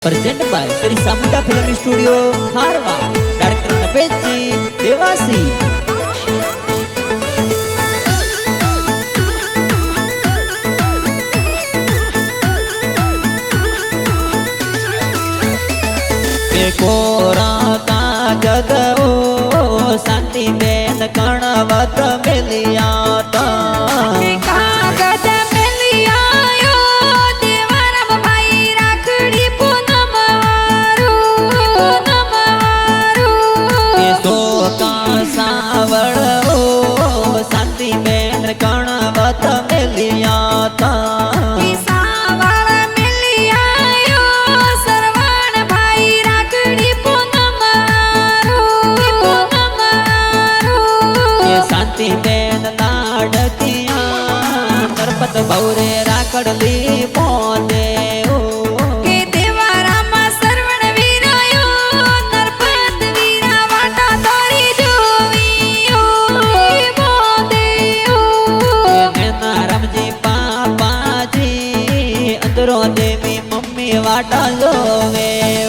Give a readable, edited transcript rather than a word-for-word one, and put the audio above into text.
Present by Shri Samunda film studio हारवा। Director Napesh ji Dewasi. कोरा का जगो शांति बेन कणवत मिलिया शांति बेन कणवत मिलिया शांति बेन लाडकिया नरपत भौरे राकड़ली मोदे देवी मम्मी वाटा लोवे।